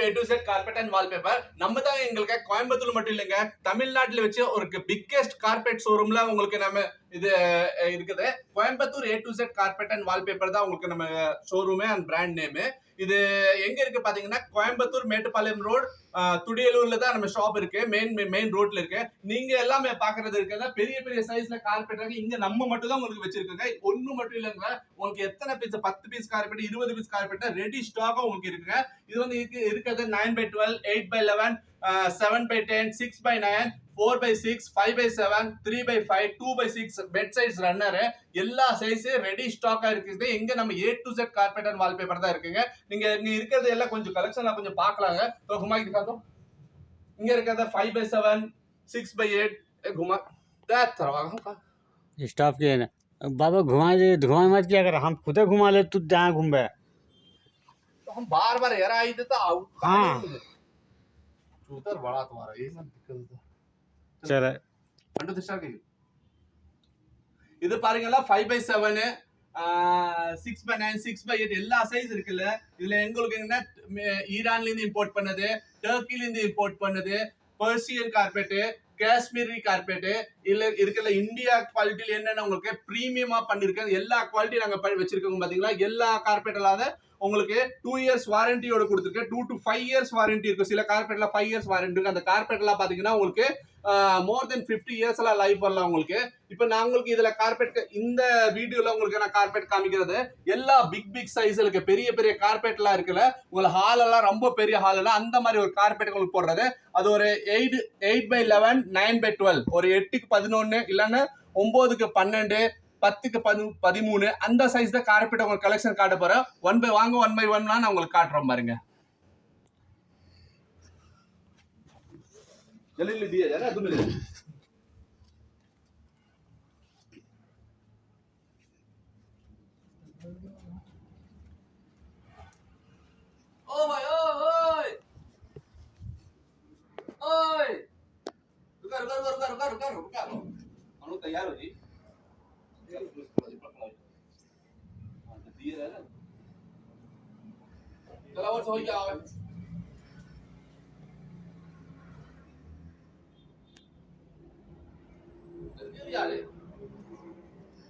A to Z carpet and wallpaper. நம்ம தான் எங்களுக்கு கோயம்புத்தூர் மட்டும் இல்லைங்க, தமிழ்நாட்டில் வச்சு ஒரு பிக்கெஸ்ட் கார்பெட் ஷோரூம்ல உங்களுக்கு நம்ம இது இருக்குது. Coimbatore A to Z carpet and wallpaper தான் உங்களுக்கு நம்ம ஷோரூமே அண்ட் பிராண்ட் நேமு. இது எங்க இருக்கு பாத்தீங்கன்னா கோயம்புத்தூர் மேட்டுப்பாளையம் ரோடு, துடியலூர்ல தான் நம்ம ஷாப் இருக்கு. மெயின் ரோட்ல இருக்கு. நீங்க எல்லாமே பாக்குறது இருக்குங்க பெரிய பெரிய சைஸ்ல கார்பெட் இருக்கு. இங்க நம்ம மட்டும் தான் உங்களுக்கு வச்சிருக்கோங்க. ஒண்ணு மட்டும் இல்லைங்க, உங்களுக்கு எத்தனை piece 10 piece carpet 20 piece carpet ready ஸ்டாக்கா உங்களுக்கு இருக்குங்க. இது வந்து இருக்கிறது 9x12, 8x11, 7x10, 6x9, 4x6, 5x7, 3x5, 2x6 bed size runner எல்லா சைஸ் ரெடி ஸ்டாக்கா இருக்குது. எங்க நம்ம A to Z carpet and wallpaper தான் இருக்குங்க. நீங்க இங்க இருக்கிறது எல்லாம் கொஞ்சம் கலெக்ஷன்ல கொஞ்சம் பார்க்கலாங்க. तो घुमा के दिखा दो. இங்க இருக்கிறது 5x7, 6x8 घुमा दैट तरह स्टाफ के ना बाबा घुमा मत क्या कर, हम खुद घुमा ले, तू जहाँ घूमे तो हम बार-बार यार आई थे तो आउट. हाँ चूतर बड़ा तुम्हारा ये सब दिक्कत है. चल अंडू दिशा के இது பாருங்களா 5x7, 6x9, 6x8 எல்லா சைஸ் இருக்குல்ல. இதுல எங்களுக்கு என்ன ஈரான்ல இருந்து இம்போர்ட் பண்ணது, டர்க்கில இருந்து இம்போர்ட் பண்ணது, பர்சியன் கார்பெட், காஷ்மீரி கார்பெட், இல்ல இருக்கிற இந்தியா குவாலிட்டில என்னென்ன உங்களுக்கு பிரீமியமா பண்ணிருக்கேன் எல்லா குவாலிட்டி நாங்க வச்சிருக்கோம். பாத்தீங்களா எல்லா கார்பெட் இல்லாத உங்களுக்கு 2 இயர்ஸ் வாரண்டியோட கொடுத்துருக்கேன். 2 to 5 இயர்ஸ் வாரண்டி இருக்கும். சில கார்பெட்ல 5 இயர்ஸ் வாரண்டி இருக்கு. அந்த கார்பெட் எல்லாம் பாத்தீங்கன்னா உங்களுக்கு மோர் தென் 50 இயர்ஸ் எல்லாம் லைஃப் வரலாம் உங்களுக்கு. இப்ப நான் உங்களுக்கு இதுல கார்பெட் இந்த வீடியோல உங்களுக்கு நான் கார்பெட் காமிக்கிறது எல்லா பிக் சைஸ் இருக்கு. பெரிய பெரிய கார்பெட் எல்லாம் இருக்குல்ல, உங்களுக்கு ஹால் எல்லாம் ரொம்ப பெரிய ஹால் எல்லாம் அந்த மாதிரி ஒரு கார்பெட் உங்களுக்கு போடுறது. அது ஒரு 8x11, 9x12, ஒரு 8க்கு 11 இல்லன்னா 9க்கு 12, 10க்கு 13 அந்த சைஸ் தான் கார்பெட் உங்களுக்கு கலெக்ஷன் காட்ட போறேன். ஒன் பை 1 நான் உங்களுக்கு காட்டுறோம் பாருங்க. जल्दी दिया जा रहा है तुमने. ओ भाई ओए ओए रुका हम तैयार हो जी. चलो और सो जाओ. जल्दी आ रहे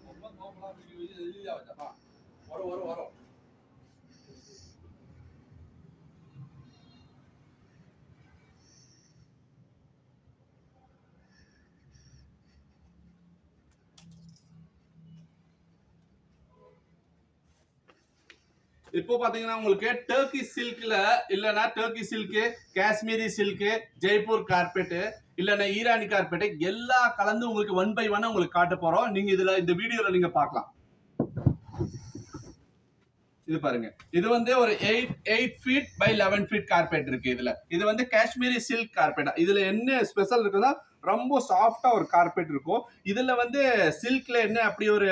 मोहम्मद बहुत बड़ा वीडियो है. जल्दी जाओ. हां वरो இப்போ பாத்தீங்கன்னா உங்களுக்கு டர்க்கி சில்க்ல இல்லனா Turkey silk, Kashmiri silk, Jaipur carpet இல்லனா ஈரானி கார்பெட் எல்லா கலந்து உங்களுக்கு 1 by 1 உங்களுக்கு காட்ட போறோம். நீங்க இதுல இந்த வீடியோல நீங்க பார்க்கலாம். இது பாருங்க, இது வந்து ஒரு 8 feet by 11 feet கார்பெட் இருக்கு. இதுல இது வந்து காஷ்மீரி சில்க் கார்பெட். இதுல என்ன ஸ்பெஷல் இருக்குன்னா ரொம்ப சாஃப்டா ஒரு கார்பெட் இருக்கும். இதுல வந்து சில்க்ல என்ன அப்படி ஒரு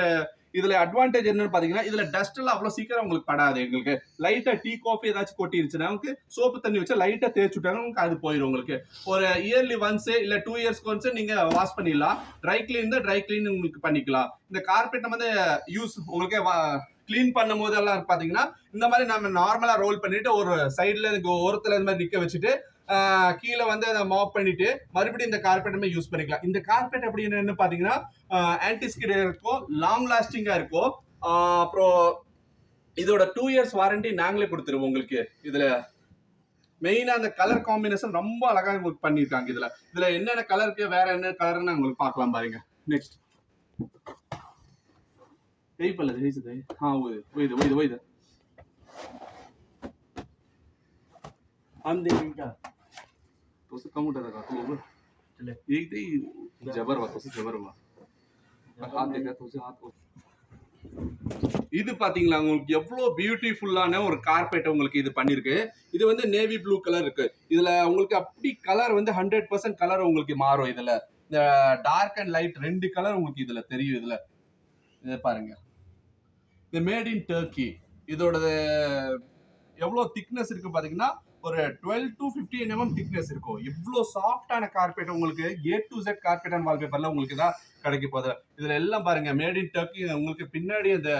இதுல அட்வான்டேஜ் என்னன்னு பாத்தீங்கன்னா இதுல டஸ்ட் எல்லாம் அவ்வளவு சீக்கிரம் உங்களுக்கு படாது. எங்களுக்கு லைட்டா டீ காஃபி ஏதாச்சும் கொட்டிருச்சுன்னா உங்களுக்கு சோப்பு தண்ணி வச்சு லைட்டா தேய்ச்சி விட்டாங்க உங்களுக்கு அது போயிடும். உங்களுக்கு ஒரு இயர்லி ஒன்ஸ் இல்ல 2 இயர்ஸ்க்கு ஒன்ஸ் நீங்க வாஷ் பண்ணிடலாம். ட்ரை கிளீன் உங்களுக்கு பண்ணிக்கலாம். இந்த கார்பெட் நம்ம வந்து யூஸ் உங்களுக்கு கிளீன் பண்ணும் போது எல்லாம் பாத்தீங்கன்னா இந்த மாதிரி நம்ம நார்மலா ரோல் பண்ணிட்டு ஒரு சைட்ல ஓரத்துல இந்த மாதிரி நிக்க வச்சுட்டு கீழே வந்து அதை மாப் பண்ணிட்டு மறுபடியும் இந்த கார்பெட்டுமே யூஸ் பண்ணிக்கலாம். இந்த கார்பெட் அப்படின்னு என்ன பாத்தீங்கன்னா ஆன்டி ஸ்கிட் இருக்கும், லாங் லாஸ்டிங்கா இருக்கும். அப்புறம் இதோட 2 இயர்ஸ் வாரண்டி நாங்களே கொடுத்துருவோம் உங்களுக்கு. இதுல மெயினா அந்த கலர் காம்பினேஷன் ரொம்ப அழகா உங்களுக்கு பண்ணிருக்காங்க. இதுல என்னென்ன கலருக்கு வேற என்ன கலர்னு உங்களுக்கு பார்க்கலாம் பாருங்க. நெக்ஸ்ட் हाँ वो इधर हम देखेंगे क्या तो उसे कम उठा रखा तो चले एक दे जबर हुआ तो उसे जबर हुआ हाथ देखा तो उसे हाथ को இது பாத்தீங்களா உங்களுக்கு எவ்வளவு பியூட்டிஃபுல்லான ஒரு கார்பெட் உங்களுக்கு இது பண்ணிருக்கு. இது வந்து நேவி ப்ளூ கலர் இருக்கு. இதுல உங்களுக்கு அப்படி கலர் வந்து 100% கலர் உங்களுக்கு மாறும். இதுல இந்த டார்க் அண்ட் லைட் ரெண்டு கலர் உங்களுக்கு இதுல தெரியும். இதுல இதை பாருங்க, இது மேட் இன் டர்க்கி. இதோட எவ்வளவு திக்னஸ் இருக்கு பாத்தீங்கன்னா ஒரு 12 to 15 mm திக்னஸ் இருக்கும். இவ்வளவு சாஃப்டான கார்பெட் உங்களுக்கு A to Z carpet and வால்பேப்பர்ல உங்களுக்கு தான் கிடைக்க போகுது. இதுல எல்லாம் பாருங்க மேட் இன் டர்க்கி. உங்களுக்கு பின்னாடி அந்த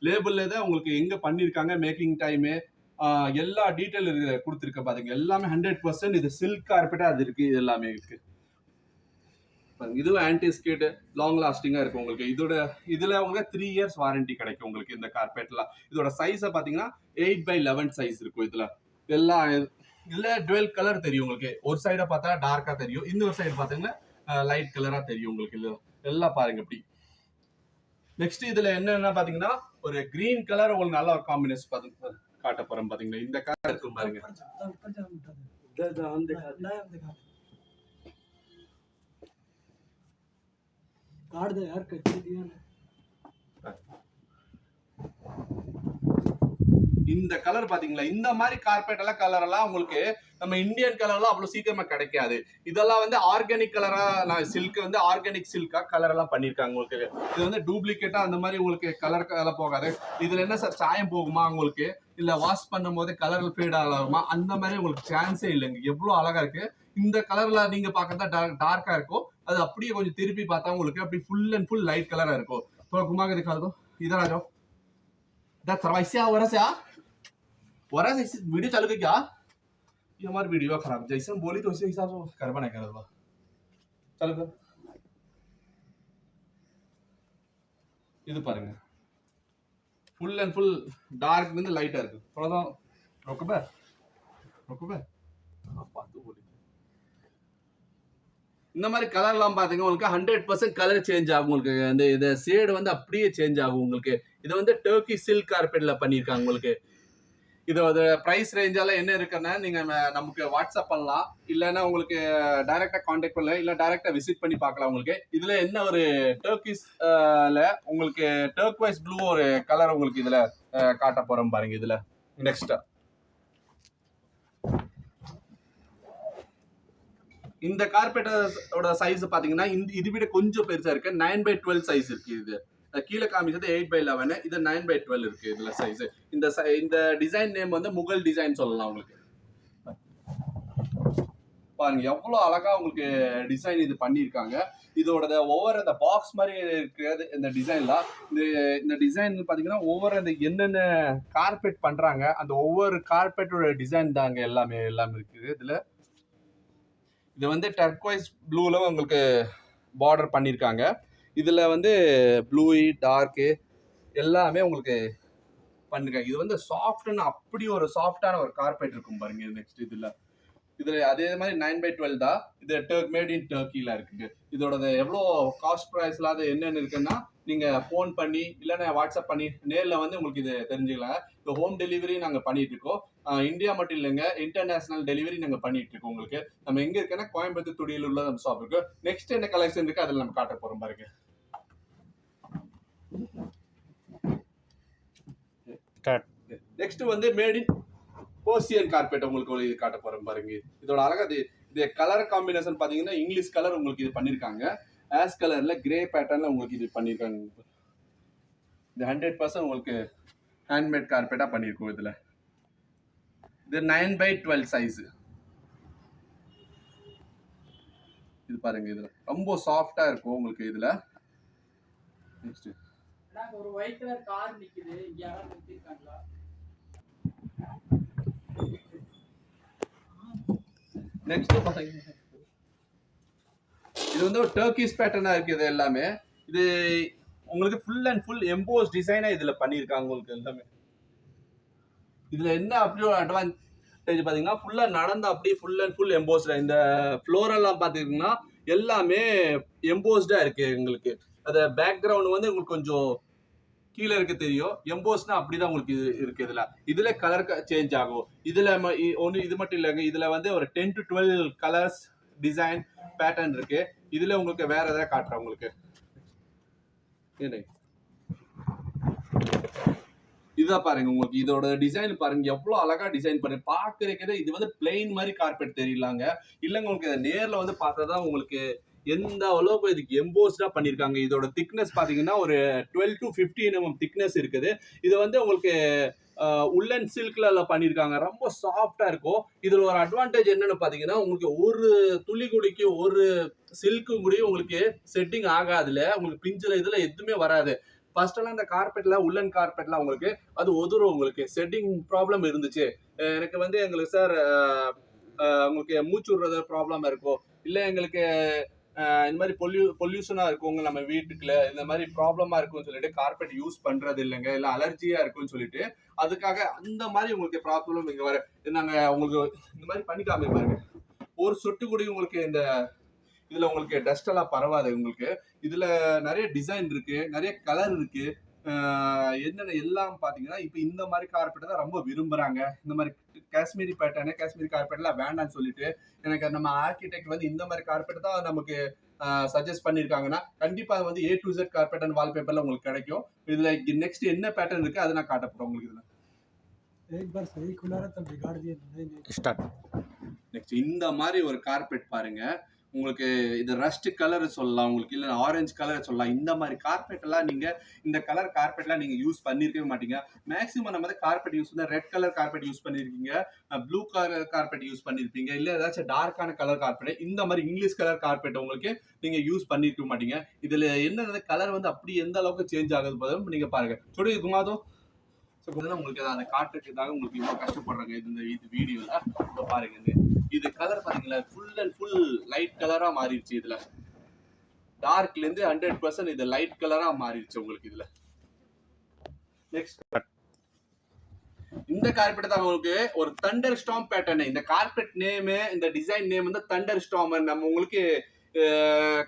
லேபிள்ல தான் உங்களுக்கு எங்க பண்ணிருக்காங்க, மேக்கிங் டைம், எல்லா டீட்டெயில் கொடுத்துருக்க பாருங்க. எல்லாமே 100% இது சில்க் கார்பெட்டா அது இருக்கு. இது எல்லாமே இருக்கு. இதுவும் ஆன்டி ஸ்கிட் லாங் லாஸ்டிங்கா இருக்கும் உங்களுக்கு. இதுல உங்களுக்கு 3 இயர்ஸ் வாரண்டி கிடைக்கும் உங்களுக்கு இந்த கார்பெட்லாம். இதோட சைஸை பாத்தீங்கன்னா 8x11 சைஸ் இருக்கும். எல்லாம் இதுல டுவெல் கலர் தெரியும் உங்களுக்கு. ஒரு சைடை பார்த்தா டார்க்கா தெரியும், இன்னொரு சைடு பாத்தீங்கன்னா லைட் கலரா தெரியும் உங்களுக்கு. இது எல்லாம் பாருங்க இப்படி. நெக்ஸ்ட் இதுல என்னன்னா பாத்தீங்கன்னா ஒரு கிரீன் கலர் உங்களுக்கு நல்ல ஒரு காம்பினேஷன் காட்ட போறோம் பாத்தீங்கன்னா. இந்த கலர் இருக்கும் பாருங்க. இந்த கலர் பாத்தீங்களா, இந்த மாதிரி கார்பெட் எல்லாம் கலர் எல்லாம் உங்களுக்கு நம்ம இந்தியன் கலர்லாம் அவ்வளவு சீக்கிரமா கிடைக்காது. இதெல்லாம் வந்து ஆர்கானிக் கலரா, நான் சில்க் வந்து ஆர்கானிக் சில்கா கலர் எல்லாம் பண்ணிருக்காங்க உங்களுக்கு. இது வந்து டூப்ளிகேட்டா அந்த மாதிரி உங்களுக்கு கலர் எல்லாம் போகாது. இதுல என்ன சார் சாயம் போகுமா உங்களுக்கு, இல்ல வாஷ் பண்ணும் போது கலர் ஃபேட் ஆகுமா, அந்த மாதிரி உங்களுக்கு சான்ஸே இல்லைங்க. எவ்வளவு அழகா இருக்கு. இந்த கலர்ல நீங்க பாக்கிறதா டார்க்கா இருக்கும், அது அப்படியே கொஞ்சம் திருப்பி பார்த்தா உங்களுக்கு அப்படி full and full light colour है। थोड़ा घुमा के दिखा दो, इधर आ जाओ। वरा से वीडियो चालू के क्या, ये हमारी वीडियो खराब, जैसे हम बोली तो उसी हिसाब से करवा नहीं कर दो। चलो कर இது பாருங்க, ஃபுல் அண்ட் ஃபுல் டார்க்ல இருந்து லைட்டா இருக்கு. அவ்வளவுதான். ரொக்கபே பார்த்து போடு. இந்த மாதிரி கலர்லாம் பாத்தீங்க உங்களுக்கு 100% கலர் சேஞ்ச் ஆகும் உங்களுக்கு. அந்த இந்த ஷேட் வந்து அப்படியே சேஞ்ச் ஆகும் உங்களுக்கு. இது வந்து டர்க்கி சில்க் கார்பெட்ல பண்ணிருக்காங்க உங்களுக்கு. இதோட பிரைஸ் ரேஞ்சால என்ன இருக்குன்னா, நீங்க நமக்கு வாட்ஸ்அப் பண்ணலாம், இல்லைன்னா உங்களுக்கு டைரக்டா கான்டாக்ட் பண்ணலாம், இல்ல டைரக்டா விசிட் பண்ணி பார்க்கலாம் உங்களுக்கு. இதுல என்ன ஒரு டர்க்கிஸ்ல உங்களுக்கு டர்க்வைஸ் ப்ளூ ஒரு கலர் உங்களுக்கு இதுல காட்ட போறோம் பாருங்க. இதுல நெக்ஸ்ட் இந்த கார்பெட்டோட சைஸ் பாத்தீங்கன்னா இது விட கொஞ்சம் பெருசா இருக்கு. 9x12 சைஸ் இருக்கு. இது கீழே காமிச்சது 8x11, இது 9x12 இருக்கு இதுல சைஸ். இந்த டிசைன் நேம் வந்து முகல் டிசைன் சொல்லலாம் உங்களுக்கு. பாருங்க எவ்வளவு அழகா உங்களுக்கு டிசைன் இது பண்ணிருக்காங்க. இதோட ஒவ்வொரு அந்த பாக்ஸ் மாதிரி இருக்கிறது இந்த டிசைன்ல. இந்த டிசைன் பாத்தீங்கன்னா ஒவ்வொரு அந்த என்னென்ன கார்பெட் பண்றாங்க அந்த ஒவ்வொரு கார்பெட்டோட டிசைன் தாங்க எல்லாமே இருக்குது இதுல. இது வந்து டர்க்வைஸ் ப்ளூல உங்களுக்கு பார்டர் பண்ணியிருக்காங்க. இதுல வந்து ப்ளூ டார்க்கு எல்லாமே உங்களுக்கு பண்ணிருக்காங்க. இது வந்து சாஃப்ட்னு அப்படி ஒரு சாஃப்டான ஒரு கார்பெட் இருக்கும் பாருங்க. நெக்ஸ்ட் இதுல அதே மாதிரி 9x12 தான். இது மேட் இன் டர்க்கில இருக்குங்க. இதோட எவ்வளோ காஸ்ட் ப்ரைஸ்ல அது என்னென்னு இருக்குன்னா, நீங்க ஃபோன் பண்ணி இல்லைன்னா வாட்ஸ்அப் பண்ணி நேரில் வந்து உங்களுக்கு இது தெரிஞ்சுக்கலாம். இப்போ ஹோம் டெலிவரி நாங்கள் பண்ணிட்டு இருக்கோம். இந்தியா மட்டும் இல்லைங்க, இன்டர்நேஷனல் டெலிவரி நாங்கள் பண்ணிட்டு இருக்கோம் உங்களுக்கு. நம்ம எங்க இருக்குன்னா கோயம்புத்தூர் துடியில் உள்ள நம்ம ஷாப் இருக்கு. நெக்ஸ்ட் என்ன கலெக்ஷன் இருக்கு அதில் நம்ம காட்ட போறோம் பாருங்க. நெக்ஸ்ட் வந்து மேட் இன் போர்சியன் கார்பெட் உங்களுக்கு இது காட்ட போறோம் பாருங்க. இதோட அழகா இது கலர் காம்பினேஷன் பாத்தீங்கன்னா இங்கிலீஷ் கலர் உங்களுக்கு இது பண்ணிருக்காங்க. ஆஷ் கலர்ல கிரே பேட்டர்ன்ல உங்களுக்கு இது பண்ணிருக்காங்க. இது 100% உங்களுக்கு ஹேண்ட்மேட் கார்பெட்டா பண்ணிருக்கோம். இதுல இது 9x12 சைஸ். இது பாருங்க, இதுல ரொம்ப சாஃப்டா இருக்கும் உங்களுக்கு. இதுல நெக்ஸ்ட் ஒரு ஒயிட் கலர் கார் நிக்குது, யாரா நிறுத்திருக்காங்களா? நெக்ஸ்ட் பாத்தீங்க, இது வந்து ஒரு டர்க்கிஷ் பேட்டர்னா இருக்கு. இது எல்லாமே இது உங்களுக்கு ஃபுல் அண்ட் ஃபுல் எம்போஸ் டிசைனா இதுல பண்ணிருக்காங்க உங்களுக்கு எல்லாமே. இதுல என்ன அப்படி ஒரு அட்வான்டேஜ் பாத்தீங்கன்னா, ஃபுல்லா நடந்து அப்படியே ஃபுல் அண்ட் ஃபுல் எம்போஸ்டா. இந்த ஃப்ளோர் எல்லாம் பாத்தீங்கன்னா எல்லாமே எம்போஸ்டா இருக்கு உங்களுக்கு. அந்த பேக்ரவுண்ட் வந்து உங்களுக்கு கொஞ்சம் கீழே இருக்கு தெரியும். எம்போஸ்னா அப்படிதான் உங்களுக்கு இருக்கு. இதுல கலர் சேஞ்ச் ஆகும். இதுல ஒன்று இது மட்டும் இல்லைங்க, இதுல வந்து ஒரு 10 to 12 கலர்ஸ் டிசைன் பேட்டர்ன் இருக்கு. இதுல உங்களுக்கு வேற எதாவது காட்டுறேன் உங்களுக்கு. இதான் பாருங்க, உங்களுக்கு இதோட டிசைன் பாருங்க எவ்வளவு அழகா டிசைன் பண்ணி பாக்குறதுக்கு. இது வந்து பிளெயின் மாதிரி கார்பெட் தெரியலாங்க, இல்லைங்க உங்களுக்கு நேர்ல வந்து பார்த்தாதான் உங்களுக்கு எந்த அளவுக்கு இதுக்கு எம்போஸ்டா பண்ணிருக்காங்க. இதோட திக்னஸ் பாத்தீங்கன்னா ஒரு 12 to 15 mm திக்னஸ் இருக்குது. இது வந்து உங்களுக்கு உள்ளன் சில்க்ல பண்ணிருக்காங்க. ரொம்ப சாஃப்டா இருக்கும். இதுல ஒரு அட்வான்டேஜ் என்னன்னு பாத்தீங்கன்னா, உங்களுக்கு ஒரு துளி குடிக்கு ஒரு சில்க்கு முடியும் உங்களுக்கு செட்டிங் ஆகாதுல. உங்களுக்கு பிஞ்சில இதுல எதுவுமே வராது. ஃபர்ஸ்ட் எல்லாம் இந்த கார்பெட்ல உள்ளன் கார்பெட்ல உங்களுக்கு அது ஒதுரும். உங்களுக்கு செட்டிங் ப்ராப்ளம் இருந்துச்சு, எனக்கு வந்து எங்களுக்கு சார் உங்களுக்கு மூச்சு விடுறது ப்ராப்ளம் இருக்கும், இல்லை எங்களுக்கு இந்த மாதிரி பொல்யூஷனா இருக்குங்க நம்ம வீட்டுக்குள்ள, இந்த மாதிரி ப்ராப்ளமா இருக்கும்னு சொல்லிட்டு கார்பெட் யூஸ் பண்றது இல்லைங்க, இல்லை அலர்ஜியா இருக்கும்னு சொல்லிட்டு அதுக்காக அந்த மாதிரி உங்களுக்கு ப்ராப்ளம் இங்க வர நாங்க உங்களுக்கு இந்த மாதிரி பண்ணி காமிப்பாருங்க. ஒரு சொட்டு கூட உங்களுக்கு இந்த இதுல உங்களுக்கு டஸ்ட் எல்லாம் பரவாது உங்களுக்கு. இதுல நிறைய டிசைன் இருக்கு, நிறைய கலர் இருக்கு. என்னென்ன எல்லாம் பாத்தீங்கன்னா இப்ப இந்த மாதிரி கார்பெட் தான் ரொம்ப விரும்புறாங்க. இந்த மாதிரி காஷ்மீரி பேட்டர்னு காஷ்மீரி கார்பெட் எல்லாம் வேண்டாம்னு சொல்லிட்டு எனக்கு நம்ம ஆர்கிடெக்ட் வந்து இந்த மாதிரி கார்பெட் தான் நமக்கு சஜஸ்ட் பண்ணிருக்காங்கன்னா கண்டிப்பா வந்து A to Z carpet and வால்பேப்பர்ல உங்களுக்கு கிடைக்கும். இதுல நெக்ஸ்ட் என்ன பேட்டர்ன் இருக்கு அதை நான் காட்ட போறேன் உங்களுக்கு. இதுல एक बार सही खुला रहा तब बिगाड़ दिया नहीं नहीं स्टार्ट। நெக்ஸ்ட் இந்த மாதிரி ஒரு கார்பெட் பாருங்க. உங்களுக்கு இது ரஸ்ட் கலர் சொல்லலாம், உங்களுக்கு இல்லை ஆரஞ்சு கலர் சொல்லலாம். இந்த மாதிரி கார்பெட் எல்லாம் நீங்க இந்த கலர் கார்பெட்லாம் நீங்க யூஸ் பண்ணிருக்கவே மாட்டீங்க. மேக்ஸிமம் நம்ம கார்பெட் யூஸ் பண்ண ரெட் கலர் கார்பெட் யூஸ் பண்ணிருக்கீங்க, ப்ளூ கலர் கார்பெட் யூஸ் பண்ணிருப்பீங்க, இல்ல ஏதாச்சும் டார்க்கான கலர் கார்பெட், இந்த மாதிரி இங்கிலீஷ் கலர் கார்பெட் உங்களுக்கு நீங்க யூஸ் பண்ணிருக்க மாட்டீங்க. இதுல என்ன கலர் வந்து அப்படி எந்த அளவுக்கு சேஞ்ச் ஆகுது போதும் நீங்க பாருங்க. சொல்லி குமாதோ உங்களுக்கு அதை காட்டுறதுக்காக உங்களுக்கு இவ்வளவு கஷ்டப்படுறாங்க இந்த வீடியோல. இப்போ பாருங்க இது கலர் பாத்தீங்களா, ஃபுல் அண்ட் ஃபுல் லைட் கலரா மாறிடுச்சு. இதுல டார்க்ல இருந்து 100% இது லைட் கலரா மாறிடுச்சு உங்களுக்கு. இதுல நெக்ஸ்ட் இந்த கார்பெட் தான் உங்களுக்கு ஒரு தண்டர் ஸ்டார்ம் பேட்டர்ன். இந்த கார்பெட் நேம், இந்த டிசைன் நேம் வந்து தண்டர் ஸ்டார்ம். நம்ம உங்களுக்கு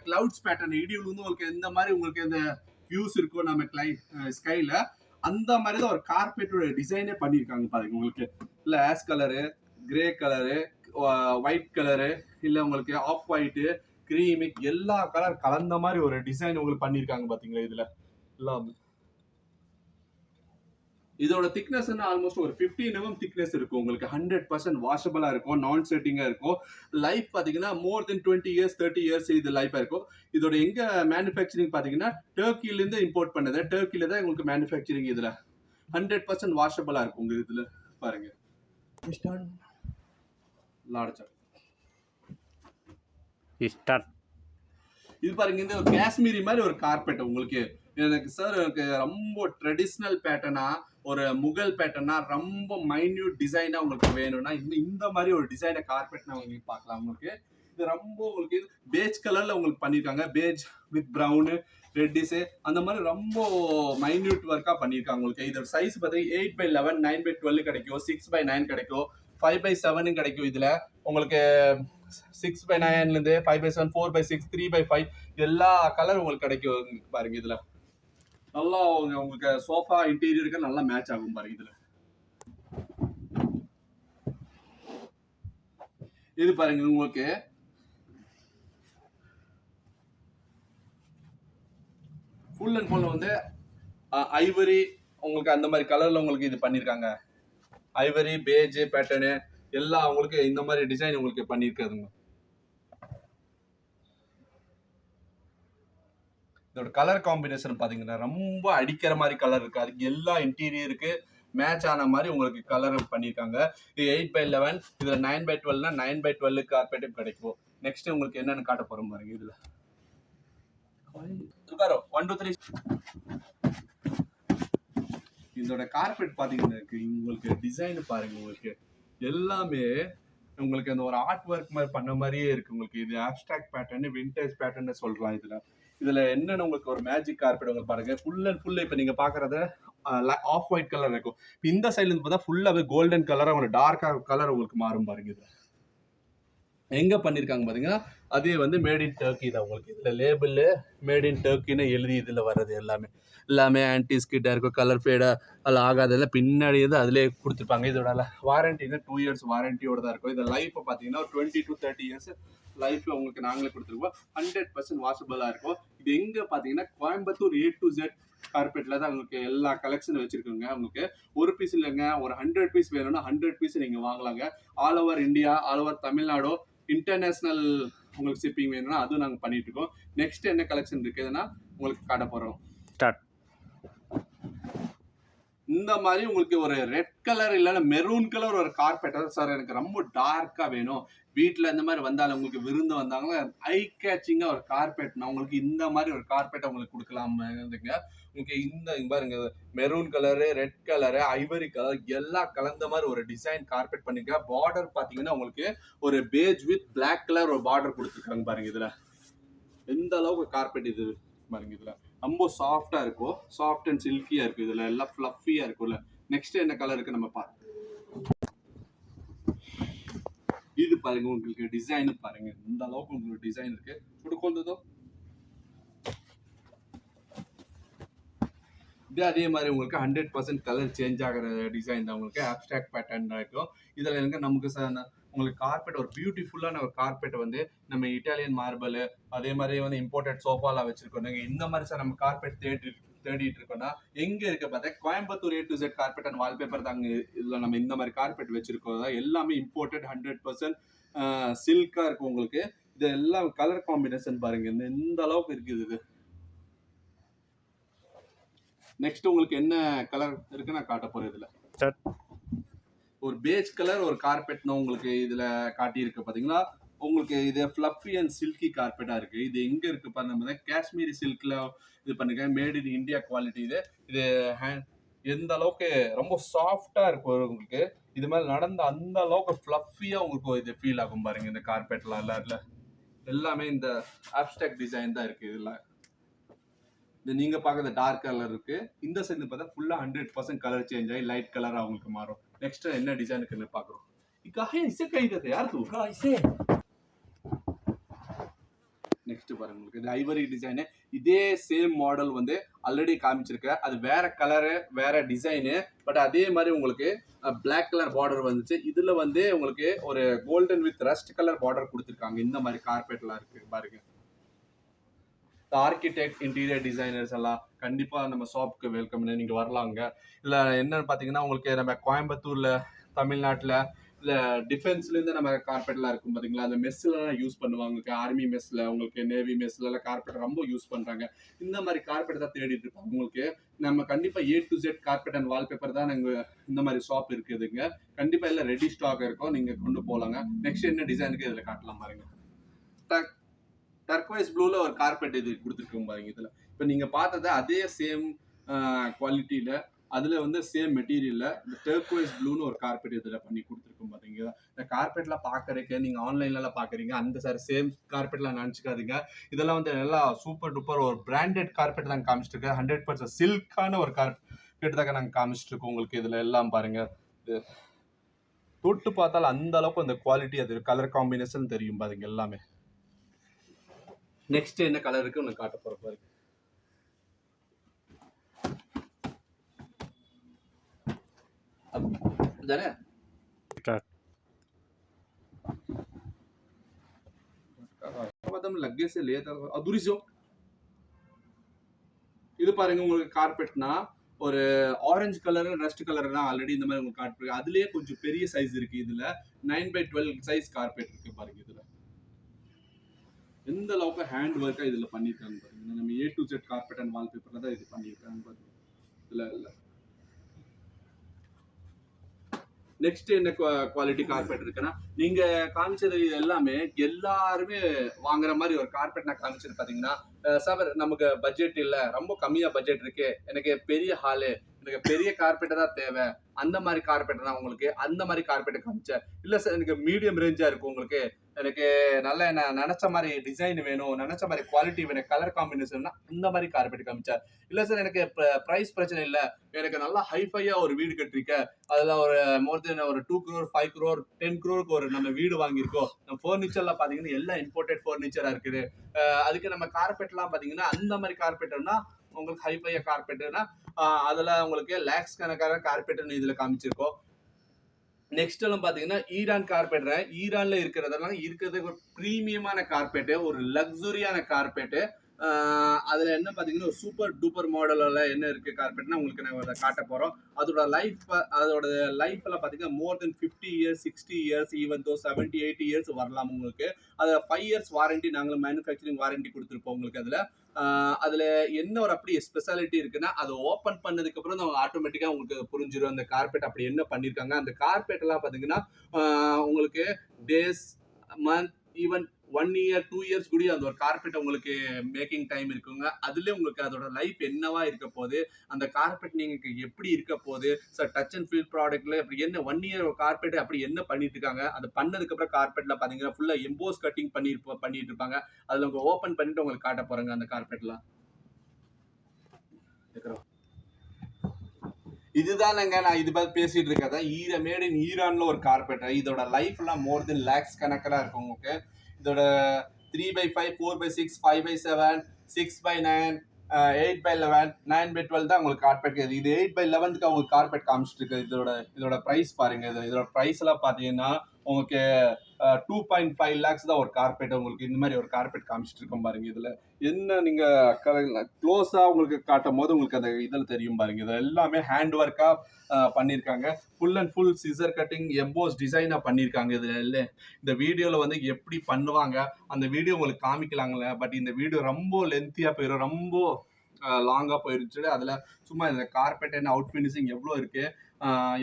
கிளவுட்ஸ் பேட்டர்ன், இடி விழுந்து உங்களுக்கு இந்த மாதிரி உங்களுக்கு இந்த வியூஸ் இருக்கும் நம்ம ஸ்கைல, அந்த மாதிரி தான் ஒரு கார்பெட்டோட டிசைனே பண்ணியிருக்காங்க பாருங்க. உங்களுக்கு இல்லை ash colour, grey colour, white colour, இல்லை உங்களுக்கு ஆஃப் ஒயிட்டு, கிரீமி, எல்லா கலர் கலந்த மாதிரி ஒரு டிசைன் உங்களுக்கு பண்ணியிருக்காங்க பாத்தீங்களா. இதுல எல்லாம் இதோட திக்னஸ் ஆல்மோஸ்ட் ஒரு 15 mm திக்னஸ் இருக்கும் உங்களுக்கு. 100% வாஷபிளா இருக்கும், நான் செட்டிங்கா இருக்கும். லைஃப் பாத்தீங்கன்னா மோர் தென் 20 years 30 years இது லைஃபா இருக்கும். இதோட எங்க மேனுஃபேக்சரிங் பாத்தீங்கன்னா டர்க்கில இருந்து இம்போர்ட் பண்ணது, டர்க்கில தான் உங்களுக்கு மேனுஃபேக்சரிங். இதுல 100% வாஷபிளா இருக்கும் உங்களுக்கு. இதுல பாருங்க லார்ஜா स्टार्ट। இது பாருங்க, இந்த காஷ்மீரி மாதிரி ஒரு கார்பெட் உங்களுக்கு. எனக்கு சார் எனக்கு ரொம்ப ட்ரெடிஷ்னல் பேட்டர்னா, ஒரு முகல் பேட்டர்னா, ரொம்ப மைன்யூட் டிசைனா உங்களுக்கு வேணும்னா இந்த மாதிரி ஒரு டிசைனை கார்பெட் நான் உங்களுக்கு பார்க்கலாம். உங்களுக்கு இது ரொம்ப உங்களுக்கு பேஜ் கலர்ல உங்களுக்கு பண்ணிருக்காங்க. பேஜ் வித் ப்ரௌனு, ரெட்டிஸ், அந்த மாதிரி ரொம்ப மைன்யூட் ஒர்க்கா பண்ணிருக்காங்க உங்களுக்கு. இதோட சைஸ் பார்த்தீங்கன்னா 8x11, 9x12 கிடைக்கும், 6x9 கிடைக்கும், 5x7 கிடைக்கும். இதுல உங்களுக்கு 6x9 இருந்து 5x7, 4x6, 3x5 எல்லா கலர் உங்களுக்கு கிடைக்கும் பாருங்க. இதுல நல்லா உங்களுக்கு சோஃபா இன்டீரியருக்கு நல்லா மேட்ச் ஆகும் பாருங்க. இதுல இது பாருங்க உங்களுக்கு ஃபுல் அண்ட் ஃபுல் வந்து ஐவரி உங்களுக்கு அந்த மாதிரி கலர்ல உங்களுக்கு இது பண்ணிருக்காங்க. ஐவரி, பேஜ் பேட்டர்னு எல்லாம் உங்களுக்கு இந்த மாதிரி டிசைன் உங்களுக்கு பண்ணிருக்காதுங்க. இதோட கலர் காம்பினேஷன் பாத்தீங்கன்னா ரொம்ப அடிக்கிற மாதிரி கலர் இருக்கு. அதுக்கு எல்லா இன்டீரியருக்கு மேட்ச் ஆன மாதிரி உங்களுக்கு கலர் பண்ணிருக்காங்க. இது 8x11, இதுல 9x12னா 9x12 கார்பெட் கிடைக்கும். நெக்ஸ்ட் உங்களுக்கு என்னன்னு காட்ட போறோம் பாருங்க. இதுல உட்காரோ 1 2 3. இதோட கார்பெட் பாத்தீங்கன்னா உங்களுக்கு டிசைன் பாருங்க. உங்களுக்கு எல்லாமே உங்களுக்கு அந்த ஒரு ஆர்ட் ஒர்க் மாதிரி பண்ண மாதிரியே இருக்கு உங்களுக்கு. இது ஆப்ஸ்ட்ராக்ட் பேட்டர்ன், விண்டேஜ் பேட்டர்ன் சொல்றலாம். இதுல என்னன்னு உங்களுக்கு ஒரு மேஜிக் கார்பெட் உங்களுக்கு பாருங்க. ஃபுல் அண்ட் ஃபுல் இப்ப நீங்க பாக்குறத ஆஃப் ஒயிட் கலர் இருக்கும். இந்த சைட்ல இருந்து பார்த்தா ஃபுல்லாவே கோல்டன் கலரா உங்களுக்கு டார்க்கா கலர் உங்களுக்கு மாறும் பாருங்க. இதுல எங்க பண்ணிருக்காங்க பாத்தீங்கன்னா அதே வந்து மேட் இன் டர்க்கி தான் உங்களுக்கு. இதுல லேபிள் மேட் இன் டர்க்கின்னு எழுதி இதுல வர்றது எல்லாமே ஆன்டி ஸ்கிட்டா இருக்கும், கலர் ஃபேடா அதில் ஆகாதெல்லாம் பின்னாடி வந்து அதிலே கொடுத்துருப்பாங்க. இதோட வாரண்டினா 2 years வாரண்டியோட தான் இருக்கும். இந்த லைஃப் பார்த்தீங்கன்னா 20 to 30 years லைஃப்ல உங்களுக்கு நாங்களே கொடுத்துருக்கோம். 100% வாஷபிளா இருக்கும். இது எங்க பார்த்தீங்கன்னா கோயம்புத்தூர் A to Z கார்பெட்ல தான் உங்களுக்கு எல்லா கலெக்ஷன் வச்சிருக்கோங்க. உங்களுக்கு ஒரு பீஸ் இல்லைங்க, ஒரு 100 பீஸ் வேணும்னா 100 பீஸ் நீங்க வாங்கலாங்க. All over India, all over Tamil Nadu, international உங்களுக்கு ஷிப்பிங் வேணும்னா அதுவும் நாங்கள் பண்ணிட்டு இருக்கோம். நெக்ஸ்ட் என்ன கலெக்ஷன் இருக்குதுன்னா உங்களுக்கு காட்ட போறோம். स्टार्ट। இந்த மாதிரி உங்களுக்கு ஒரு ரெட் கலர் இல்லைன்னா மெரூன் கலர் ஒரு கார்பெட் சார் எனக்கு ரொம்ப டார்க்கா வேணும், வீட்டுல இந்த மாதிரி வந்தாலும் உங்களுக்கு விருந்து வந்தாங்கன்னா ஐ கேச்சிங்கா ஒரு கார்பெட்னா உங்களுக்கு இந்த மாதிரி ஒரு கார்பெட் உங்களுக்கு கொடுக்கலாம். உங்களுக்கு இங்க பாருங்க, maroon colour, red colour, Ivory colour எல்லாம் கலந்த மாதிரி ஒரு டிசைன் கார்பெட் பண்ணிருக்க. பார்டர் பாத்தீங்கன்னா உங்களுக்கு ஒரு பேஜ் வித் பிளாக் கலர் ஒரு பார்டர் கொடுத்துருக்காங்க பாருங்க. இதுல எந்த அளவுக்கு கார்பெட் இது பாருங்க. இதுல ரொம்ப சாஃப்டா இருக்கும், சாஃப்ட் அண்ட் சில்கியா இருக்கு. இதுல எல்லாம் ஃபிளஃபியா இருக்கும்ல. நெக்ஸ்ட் என்ன கலர் இருக்கு நம்ம பார்க்கலாம். இது பாருங்க, உங்களுக்கு டிசைன் பாருங்க, இந்த அளவுக்கு உங்களுக்கு டிசைன் இருக்கு. கொடுக்கொண்டதோ இது அதே மாதிரி உங்களுக்கு 100% கலர் சேஞ்ச் ஆகிற டிசைன் தான். உங்களுக்கு அப்டிராக்ட் பேட்டர்ன் இருக்கும். இதுல எனக்கு நமக்கு உங்களுக்கு கார்பெட் ஒரு பியூட்டிஃபுல்லான ஒரு கார்பெட் வந்து நம்ம இட்டாலியன் மார்பிள் அதே மாதிரி வந்து இம்போர்ட்டட் சோஃபாலாம் வச்சிருக்கோம். இந்த மாதிரி சார் நம்ம கார்பெட் தேடிட்டு இருக்கோம்னா எங்க இருக்கு பார்த்தா Coimbatore A to Z carpet and wallpaper தாங்க. இதுல நம்ம இந்த மாதிரி கார்பெட் வச்சிருக்கோம். எல்லாமே இம்போர்ட்டட் 100% சில்கா இருக்கும். உங்களுக்கு இது எல்லாம் கலர் காம்பினேஷன் பாருங்க, இந்த அளவுக்கு இருக்குது. இது நெக்ஸ்ட் உங்களுக்கு என்ன கலர் இருக்கு நான் காட்ட போறேன். இதுல ஒரு பேஜ் கலர் ஒரு கார்பெட்னா உங்களுக்கு இதுல காட்டி இருக்கு பாத்தீங்களா. உங்களுக்கு இது ஃபிளஃபி அண்ட் சில்கி கார்பெட்டா இருக்கு. இது எங்க இருக்கு பாருங்க, காஷ்மீரி சில்க்ல இது பண்ணிருக்கேன், மேட் இன் இந்தியா குவாலிட்டி. இது எந்த அளவுக்கு ரொம்ப சாஃப்டா இருக்கும் உங்களுக்கு. இது மாதிரி நடந்த அந்த அளவுக்கு ஃபிளஃபியா உங்களுக்கு இது ஃபீல் ஆகும் பாருங்க. இந்த கார்பெட்லாம் எல்லாமே இந்த அப்டிராக்ட் டிசைன் தான் இருக்கு. இதுல இது நீங்க பாக்குற டார்க் கலர் இருக்கு. இந்த சைடு பார்த்தா ஃபுல்லா 100% கலர் சேஞ்ச் ஆகி லைட் கலரா உங்களுக்கு மாறும். நெக்ஸ்ட் என்ன டிசைன் இருக்குன்னு பாக்குறோம். इसे कहीं देते यार तू इसे நெக்ஸ்ட் பாருங்க, உங்களுக்கு இது ஐவரி டிசைன். இதே சேம் மாடல் வந்து ஆல்ரெடி காமிச்சிருக்கேன். அது வேற கலரு வேற டிசைனு, பட் அதே மாதிரி உங்களுக்கு பிளாக் கலர் பார்டர் வந்துச்சு. இதுல வந்து உங்களுக்கு ஒரு golden with rust colour border கொடுத்துருக்காங்க. இந்த மாதிரி கார்பெட்லாம் இருக்கு பாருங்க. ஆர்கிடெக்ட் இன்டீரியர் டிசைனர்ஸ் எல்லாம் கண்டிப்பா நம்ம ஷாப்புக்கு வெல்கம். நீங்க வரலாங்க. இல்ல என்னன்னு பாத்தீங்கன்னா உங்களுக்கு நம்ம கோயம்புத்தூர்ல தமிழ்நாட்டுல இல்ல டிஃபென்ஸ்ல இருந்து நம்ம கார்பெட்லாம் இருக்கும் பாத்தீங்களா. அந்த மெஸ்ல யூஸ் பண்ணுவாங்க. ஆர்மி மெஸ்ல உங்களுக்கு நேவி மெஸ்ல எல்லாம் கார்பெட் ரொம்ப யூஸ் பண்றாங்க. இந்த மாதிரி கார்பெட் தான் தேடிட்டு இருப்பாங்க. உங்களுக்கு நம்ம கண்டிப்பா A to Z carpet and wallpaper தான் நாங்க இந்த மாதிரி ஷாப் இருக்குதுங்க. கண்டிப்பா எல்லாம் ரெடி ஸ்டாக் இருக்கும், நீங்க கொண்டு போலாங்க. நெக்ஸ்ட் என்ன டிசைனுக்கு இதுல காட்டலாம் பாருங்க. டர்க்வைஸ் ப்ளூல ஒரு கார்பெட் இது கொடுத்துருக்கோம் பாருங்க. இதுல இப்ப நீங்க பார்த்தது அதே சேம் குவாலிட்டியில அதுல வந்து சேம் மெட்டீரியல்ல இந்த டர்க்வைஸ் ப்ளூன்னு ஒரு கார்பெட் இதுல பண்ணி கொடுத்துருக்கோம் பாத்தீங்க. இந்த கார்பெட்லாம் பாக்குறதுக்கு நீங்க ஆன்லைன்ல எல்லாம் பாக்குறீங்க, அந்த சார் சேம் கார்பெட்லாம் நினைச்சுக்காதீங்க. இதெல்லாம் வந்து நல்லா சூப்பர் டூப்பர் ஒரு பிராண்டட் கார்பெட் தான் காமிச்சிட்டு இருக்கேன். 100% சில்கான ஒரு கார்பெட் தான் நாங்க காமிச்சிட்டு இருக்கோம். உங்களுக்கு இதுல எல்லாம் பாருங்க, தொட்டு பார்த்தாலும் அந்த அளவுக்கு அந்த குவாலிட்டி அது கலர் காம்பினேஷன் தெரியும் பாருங்க எல்லாமே. நெக்ஸ்ட் என்ன கலர் இருக்கு உனக்கு காட்ட போற பாருங்க. जाने एकदम लगे से ले अधूरी जो இது பாருங்க, உங்களுக்கு கார்பெட்னா ஒரு ஆரஞ்சு கலர் ரஸ்ட் கலர் தான் ஆல்ரெடி இந்த மாதிரி உங்களுக்கு கார்பெட். அதுலயே கொஞ்சம் பெரிய சைஸ் இருக்கு. இதுல 9x12 சைஸ் கார்பெட் இருக்கு பாருங்க. இதுல எந்த அளவுக்கு ஹேண்ட் ஒர்க்கா இதுல பண்ணிருக்காங்க பாருங்க. நம்ம A to Z carpet and வால்பேப்பர்ல தான் இது பண்ணிருக்காங்க பாருங்க. இல்ல நெக்ஸ்ட் என்ன குவாலிட்டி கார்பெட் இருக்குன்னா, நீங்க காமிச்சது எல்லாமே எல்லாருமே வாங்குற மாதிரி ஒரு கார்பெட் நான் காமிச்சது பாத்தீங்கன்னா, சார் நமக்கு பட்ஜெட் இல்ல, ரொம்ப கம்மியா பட்ஜெட் இருக்கு, எனக்கு பெரிய ஹாலு, எனக்கு பெரிய கார்பெட் தான் தேவை, அந்த மாதிரி கார்பெட் தான் உங்களுக்கு அந்த மாதிரி கார்பெட் காமிச்சேன். இல்ல சார் எனக்கு மீடியம் ரேஞ்சா இருக்கும், உங்களுக்கு எனக்கு நல்ல நான் நினைச்ச மாதிரி டிசைன் வேணும், நினைச்ச மாதிரி குவாலிட்டி வேணும், கலர் காம்பினேஷன் இந்த மாதிரி கார்பெட் காமிச்சார். இல்ல சார் எனக்கு பிரைஸ் பிரச்சனை இல்ல, எனக்கு நல்லா ஹைஃபையா ஒரு வீடு கட்டிருக்க, அதுல ஒரு மோர் தென் ஒரு 2 crore 5 crore 10 crore ஒரு நம்ம வீடு வாங்கியிருக்கோம், நம்ம ஃபர்னிச்சர்லாம் பாத்தீங்கன்னா எல்லாம் இம்போர்ட்டட் ஃபர்னிச்சரா இருக்குது, அதுக்கு நம்ம கார்பெட் எல்லாம் பாத்தீங்கன்னா அந்த மாதிரி கார்பெட்னா உங்களுக்கு ஹைஃபையா கார்பெட்னா அதுல உங்களுக்கு லேக்ஸ் கணக்கான கார்பெட் இதுல காமிச்சிருக்கோம். நெக்ஸ்ட் எல்லாம் பாத்தீங்கன்னா ஈரான் கார்பெட், ஈரான்ல இருக்கிறது பிரீமியமான கார்பெட், ஒரு லக்ஸுரியான கார்பெட், அதில் என்ன பார்த்தீங்கன்னா ஒரு சூப்பர் டூப்பர் மாடலில் என்ன இருக்குது கார்பெட்னா உங்களுக்கு நான் அதை காட்ட போகிறோம். அதோட லைஃப்பில் பார்த்தீங்கன்னா மோர் தென் 50 years 60 years even though 70 80 years வரலாம் உங்களுக்கு. அதை 5 இயர்ஸ் வாரண்டி நாங்கள் மேனுஃபேக்சரிங் வாரண்டி கொடுத்துருப்போம் உங்களுக்கு. அதில் என்ன ஒரு அப்படி ஸ்பெஷாலிட்டி இருக்குன்னா அதை ஓப்பன் பண்ணதுக்கு அப்புறம் தான் ஆட்டோமேட்டிக்காக உங்களுக்கு புரிஞ்சிடும் அந்த கார்பெட் அப்படி என்ன பண்ணியிருக்காங்க. அந்த கார்பெட் எல்லாம் பார்த்தீங்கன்னா உங்களுக்கு days month even 1 year 2 years கூட அந்த ஒரு கார்பெட் உங்களுக்கு மேக்கிங் டைம் இருக்குங்க. அதுலேயே உங்களுக்கு அதோட லைஃப் என்னவா இருக்க போகுது, அந்த கார்பெட் நீங்க எப்படி இருக்க போகுது, சார் டச் அண்ட் ஃபீல் ப்ராடக்ட்ல அப்படி என்ன 1 இயர் கார்பெட் அப்படி என்ன பண்ணிட்டு இருக்காங்க. அது பண்ணதுக்கு அப்புறம் கார்பெட்ல பாத்தீங்கன்னா ஃபுல்லா எம்போஸ் கட்டிங் பண்ணிட்டு இருப்பாங்க. அதுல உங்க ஓபன் பண்ணிட்டு உங்களுக்கு காட்ட போறாங்க அந்த கார்பெட்லாம். இதுதானங்க நான் இது பத்தி பேசிட்டு இருக்கேன். மேட் இன் ஈரான்ல ஒரு கார்பெட். இதோட லைஃப் எல்லாம் மோர் தென் லேக்ஸ் கணக்கில் இருக்கும் உங்களுக்கு. இதோட 3x5 4x6 5x7 6x9 8x11 9x12 தான் உங்களுக்கு கார்பெட். இது 8x11க்கு உங்களுக்கு கார்பெட் காமிச்சிட்டு இருக்கு. இதோட ப்ரைஸ் பாருங்க. இதோட ப்ரைஸ் எல்லாம் பாத்தீங்கன்னா உங்களுக்கு 2.5 lakhs தான் ஒரு கார்பெட். உங்களுக்கு இந்த மாதிரி ஒரு கார்பெட் காமிச்சிட்டு இருக்கோம் பாருங்க. இதுல என்ன நீங்க க்ளோஸா உங்களுக்கு காட்டும் போது உங்களுக்கு அந்த இதில் தெரியும் பாருங்க. இது எல்லாமே ஹேண்ட் ஒர்க்கா பண்ணியிருக்காங்க. Full and full scissor cutting emboss டிசைனா பண்ணியிருக்காங்க. இதுல இந்த வீடியோல வந்து எப்படி பண்ணுவாங்க அந்த வீடியோ உங்களுக்கு காமிக்கலாங்களே. பட் இந்த வீடியோ ரொம்ப லென்த்தியா போயிடும், ரொம்ப லாங்கா போயிருச்சு. அதுல சும்மா இந்த கார்பெட் என்ன அவுட் ஃபினிஷிங் எவ்வளோ இருக்கு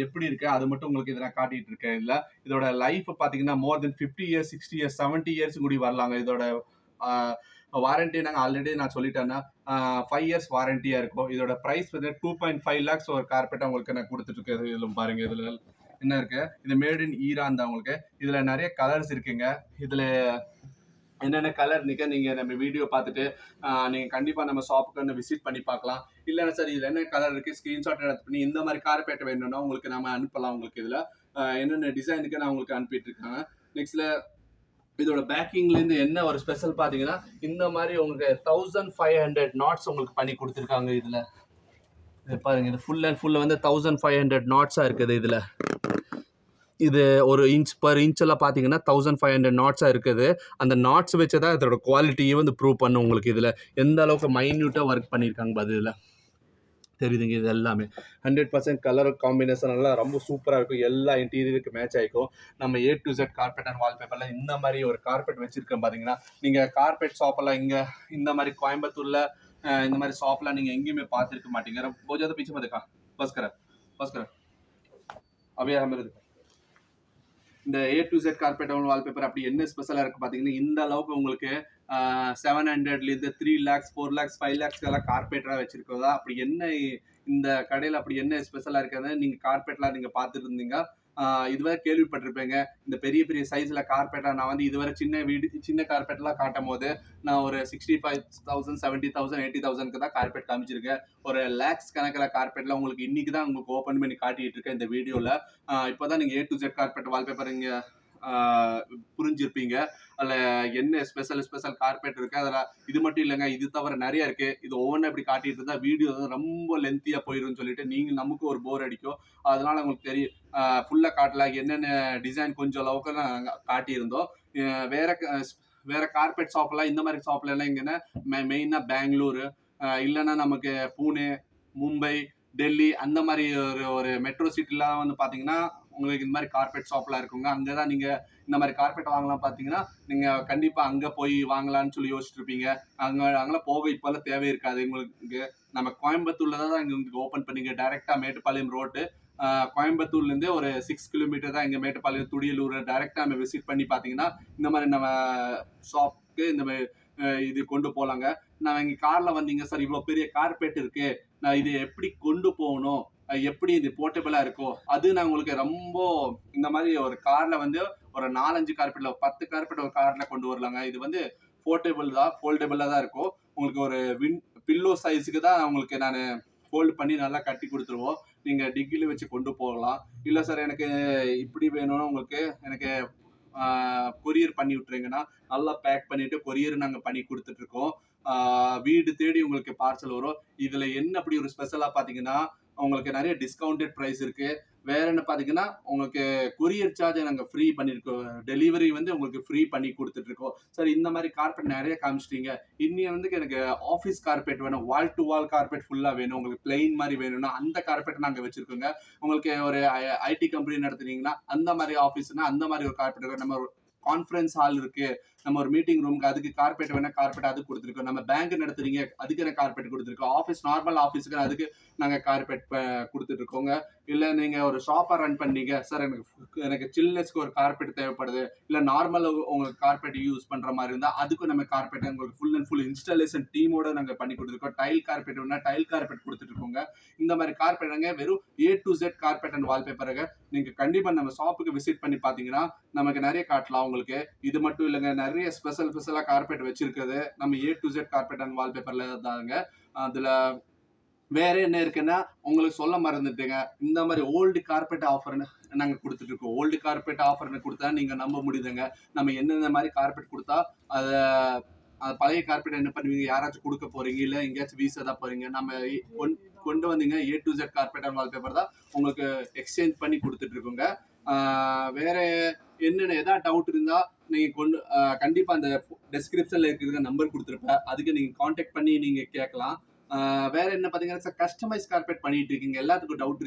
எப்படி இருக்கு அது மட்டும் உங்களுக்கு இதை நான் காட்டிட்டு இருக்கேன். இதோட லைஃப் பாத்தீங்கன்னா மோர் தென் 50 இயர்ஸ் 60 இயர்ஸ் 70 இயர்ஸ் கூடி வரலாங்க. இதோட வாரண்டி நாங்கள் ஆல்ரெடி நான் சொல்லிட்டேன்னா 5 இயர்ஸ் வாரண்டியா இருக்கும். இதோட ப்ரைஸ் வந்து 2.5 lakhs ஒரு கார்பெட்டா உங்களுக்கு நான் கொடுத்துட்டு இருக்கேன். இதுல பாருங்க இதுல என்ன இருக்கு. இது மேட் இன் ஈரான் தான் உங்களுக்கு. இதுல நிறைய கலர்ஸ் இருக்குங்க. இதுல என்னென்ன கலர் நீங்க நம்ம வீடியோ பார்த்துட்டு நீங்க கண்டிப்பா நம்ம ஷாப்புக்கு விசிட் பண்ணி பார்க்கலாம். இல்லைன்னா சார் இதுல என்ன கலர் இருக்கு ஸ்கிரீன்ஷாட் எடுத்து பண்ணி இந்த மாதிரி கார்பெட் வேணும்னா உங்களுக்கு நம்ம அனுப்பலாம். உங்களுக்கு இதுல என்னென்ன டிசைனுக்கு நான் உங்களுக்கு அனுப்பிட்டு இருக்கேன். நெக்ஸ்ட்ல இதோட பேக்கிங்ல இருந்து என்ன ஒரு ஸ்பெஷல் பாத்தீங்கன்னா இந்த மாதிரி உங்களுக்கு 1500 knots உங்களுக்கு பண்ணி கொடுத்துருக்காங்க. இதுல பாருங்க இது ஃபுல் அண்ட் ஃபுல்ல வந்து 1500 knotsஆ இருக்குது. இது ஒரு இன்ச் பர் இன்ச்செல்லாம் பார்த்தீங்கன்னா 1500 knotsஆ இருக்குது. அந்த நாட்ஸ் வச்சு தான் இதோட குவாலிட்டியே வந்து ப்ரூவ் பண்ணும் உங்களுக்கு. இதில் எந்த அளவுக்கு மைன்யூட்டாக ஒர்க் பண்ணியிருக்காங்க பதில் தெரியுதுங்க. இது எல்லாமே 100% கலர் காம்பினேஷன் எல்லாம் ரொம்ப சூப்பராக இருக்கும். எல்லா இன்டீரியருக்கு மேட்ச் ஆகிக்கும். நம்ம A to Z carpet and வால்பேப்பரில் இந்த மாதிரி ஒரு கார்பெட் வச்சுருக்கேன் பார்த்தீங்கன்னா. நீங்கள் கார்பெட் ஷாப்பெல்லாம் இங்கே இந்த மாதிரி கோயம்புத்தூரில் இந்த மாதிரி ஷாப்லாம் நீங்கள் எங்கேயுமே பார்த்துருக்க மாட்டீங்க. बहुत ज़्यादा पीछे मत देखा बस कर अभी हमें இந்த A to Z carpet and wallpaper அப்படி என்ன ஸ்பெஷலாக இருக்குது பார்த்தீங்கன்னா இந்த அளவுக்கு உங்களுக்கு 700லேருந்து 3 lakhs 4 lakhs 5 lakhs எல்லாம் கார்பெட்டராக வச்சிருக்கதா. அப்படி என்ன இந்த கடையில் அப்படி என்ன ஸ்பெஷலாக இருக்கிறது நீங்கள் கார்பெட்லாம் நீங்கள் பார்த்துட்டு இருந்தீங்க இதுவரை கேள்விப்பட்டிருப்பேங்க. இந்த பெரிய பெரிய சைஸில் கார்பெட்டாக நான் வந்து இதுவரை சின்ன கார்பெட்லாம் காட்டும் போது நான் ஒரு 65,000 70,000 80,000க்கு தான் கார்பெட் காமிச்சிருக்கேன். ஒரு லேக்ஸ் கணக்கில் கார்பெட்லாம் உங்களுக்கு இன்னைக்கு தான் உங்களுக்கு ஓப்பன் பண்ணி காட்டிட்டு இருக்கேன் இந்த வீடியோவில். இப்போ தான் நீங்கள் A to Z carpet wallpaper இங்கே புரிஞ்சிருப்பீங்க. அதில் என்ன ஸ்பெஷல் கார்பெட் இருக்குது. அதில் இது மட்டும் இல்லைங்க, இது தவிர நிறைய இருக்குது. இது ஒவ்வொன்றும் இப்படி காட்டிட்டு இருந்தால் வீடியோ ரொம்ப லென்த்தியாக போயிடும்னு சொல்லிட்டு நீங்கள் நமக்கு ஒரு போர் அடிக்கும். அதனால உங்களுக்கு தெரியும் ஃபுல்லாக காட்டல. என்னென்ன டிசைன் கொஞ்சம் அளவுக்கு நாங்கள் காட்டியிருந்தோம். வேற கார்பெட் ஷாப்லாம் இந்த மாதிரி ஷாப்ல எல்லாம் இங்கன்னா மெயினாக பெங்களூரு இல்லைன்னா நமக்கு பூனே மும்பை டெல்லி அந்த மாதிரி ஒரு மெட்ரோ சிட்டிலாம் வந்து பார்த்தீங்கன்னா உங்களுக்கு இந்த மாதிரி கார்பெட் ஷாப்லாம் இருக்குங்க. அங்கே தான் நீங்கள் இந்த மாதிரி கார்பெட் வாங்கலாம். பார்த்தீங்கன்னா நீங்கள் கண்டிப்பாக அங்கே போய் வாங்கலான்னு சொல்லி யோசிச்சுட்டு இருப்பீங்க. அங்கெல்லாம் போக இப்போல்லாம் தேவை இருக்காது உங்களுக்கு. நம்ம கோயம்புத்தூர்ல தான் இங்கே உங்களுக்கு ஓப்பன் பண்ணிங்க. டைரெக்டாக மேட்டுப்பாளையம் ரோட்டு கோயம்புத்தூர்லேருந்தே ஒரு 6 கிலோமீட்டர் தான் இங்கே மேட்டுப்பாளையம் துடியலூர். டைரெக்டாக நம்ம விசிட் பண்ணி பார்த்தீங்கன்னா இந்த மாதிரி நம்ம ஷாப்புக்கு இந்த மாதிரி இது கொண்டு போகலாங்க. நான் இங்கே காரில் வந்தீங்க சார் இவ்வளோ பெரிய கார்பெட் இருக்கு, நான் இது எப்படி கொண்டு போகணும், எப்படி இது போர்ட்டபிளாக இருக்கோ அது நான் உங்களுக்கு ரொம்ப இந்த மாதிரி ஒரு காரில் வந்து ஒரு 4-5 கார்பெட்டில் 10 கார்பெட் ஒரு காரில் கொண்டு வரலாங்க. இது வந்து ஃபோல்டபுளாக தான் இருக்கும். உங்களுக்கு ஒரு பில்லோ சைஸுக்கு தான் உங்களுக்கு நான் ஃபோல்டு பண்ணி நல்லா கட்டி கொடுத்துருவோம். நீங்கள் டிக்கில வச்சு கொண்டு போகலாம். இல்லை சார் எனக்கு இப்படி வேணும்னா உங்களுக்கு எனக்கு கொரியர் பண்ணி விட்டுறீங்கன்னா நல்லா பேக் பண்ணிட்டு கொரியர் நாங்கள் பண்ணி கொடுத்துட்ருக்கோம். வீடு தேடி உங்களுக்கு பார்சல் வரும். இதில் என்ன அப்படி ஒரு ஸ்பெஷலாக பார்த்தீங்கன்னா உங்களுக்கு நிறைய டிஸ்கவுண்டட் ப்ரைஸ் இருக்குது. வேற என்ன பாத்தீங்கன்னா உங்களுக்கு கொரியர் சார்ஜ் நாங்க ஃப்ரீ பண்ணிருக்கோம், டெலிவரி வந்து உங்களுக்கு ஃப்ரீ பண்ணி கொடுத்துட்டு இருக்கோம். சார் இந்த மாதிரி கார்பெட் நிறைய காமிச்சிட்டீங்க, இன்னி வந்து எனக்கு ஆஃபீஸ் கார்பெட் வேணும், வால் டு வால் கார்பெட் ஃபுல்லா வேணும், உங்களுக்கு பிளெயின் மாதிரி வேணும்னா அந்த கார்பெட் நாங்க வச்சிருக்கோங்க. உங்களுக்கு ஒரு ஐடி கம்பெனி நடத்துனீங்கன்னா அந்த மாதிரி ஆஃபீஸ்னா அந்த மாதிரி ஒரு கார்பெட் இருக்கு. நம்ம கான்ஃபரன்ஸ் ஹால் இருக்கு, நம்ம ஒரு மீட்டிங் ரூமுக்கு அதுக்கு கார்பெட் வேணா கார்பெட் அது கொடுத்துருக்கோம். நம்ம பேங்க் நடத்துறீங்க அதுக்கு எனக்கு கார்பெட் கொடுத்துருக்கோம். ஆஃபீஸ் நார்மல் ஆஃபீஸுக்கு அதுக்கு நாங்க கார்பெட் கொடுத்துட்டு இருக்கோங்க. இல்ல நீங்க ஒரு ஷாப்பா ரன் பண்ணீங்க, சார் எனக்கு சில்னஸ்க்கு ஒரு கார்பெட் தேவைப்படுது, இல்ல நார்மல் உங்களுக்கு கார்பெட் யூஸ் பண்ற மாதிரி இருந்தா அதுக்கும் நம்ம கார்பெட் உங்களுக்கு ஃபுல் அண்ட் ஃபுல் இன்ஸ்டாலேஷன் டீமோட நாங்க பண்ணி கொடுத்துருக்கோம். டைல் கார்பெட் வேணா டைல் கார்பெட் கொடுத்துட்டு இருக்கோங்க. இந்த மாதிரி கார்பெட்டுங்க வெறும் A to Z carpet and வால்பேப்பருங்க. நீங்க கண்டிப்பா நம்ம ஷாப்புக்கு விசிட் பண்ணி பாத்தீங்கன்னா நமக்கு நிறைய காட்டலாம் உங்களுக்கு. இது மட்டும் இல்லைங்க, நிறைய ஸ்பெஷலா கார்பெட் வச்சிருக்கிறது நம்ம A to Z carpet and வால்பேப்பர்ல தாங்க. அதுல வேற என்ன இருக்குன்னா உங்களுக்கு சொல்ல மறந்துட்டேங்க, இந்த மாதிரி ஓல்டு கார்பெட் ஆஃபர்னு நாங்க கொடுத்துட்டு இருக்கோம். ஓல்டு கார்பெட் ஆஃபர்னு கொடுத்தா நீங்க நம்ப முடியுதுங்க. நம்ம என்னென்ன மாதிரி கார்பெட் கொடுத்தா அத பழைய கார்பெட் என்ன பண்ணுவீங்க, யாராச்சும் கொடுக்க போறீங்க, இல்ல எங்கேயாச்சும் வீச தான் போறீங்க. நம்ம கொண்டு வந்தீங்க A to Z carpet and wallpaper தான் உங்களுக்கு எக்ஸ்சேஞ்ச் பண்ணி கொடுத்துட்டு இருக்கோங்க. வேற என்னென்ன ஏதாவது டவுட் இருந்தா நீங்க கண்டிப்பா அந்த டெஸ்கிரிப்ஷன்ல இருக்கிற நம்பர் கொடுத்துருப்பேன், அதுக்கு நீங்க கான்டாக்ட் பண்ணி நீங்க கேட்கலாம். வேற என்ன பாத்தீங்கன்னா கஸ்டமைஸ் கார்பெட் பண்ணிட்டு இருக்கீங்க, எல்லாத்துக்கும் டவுட்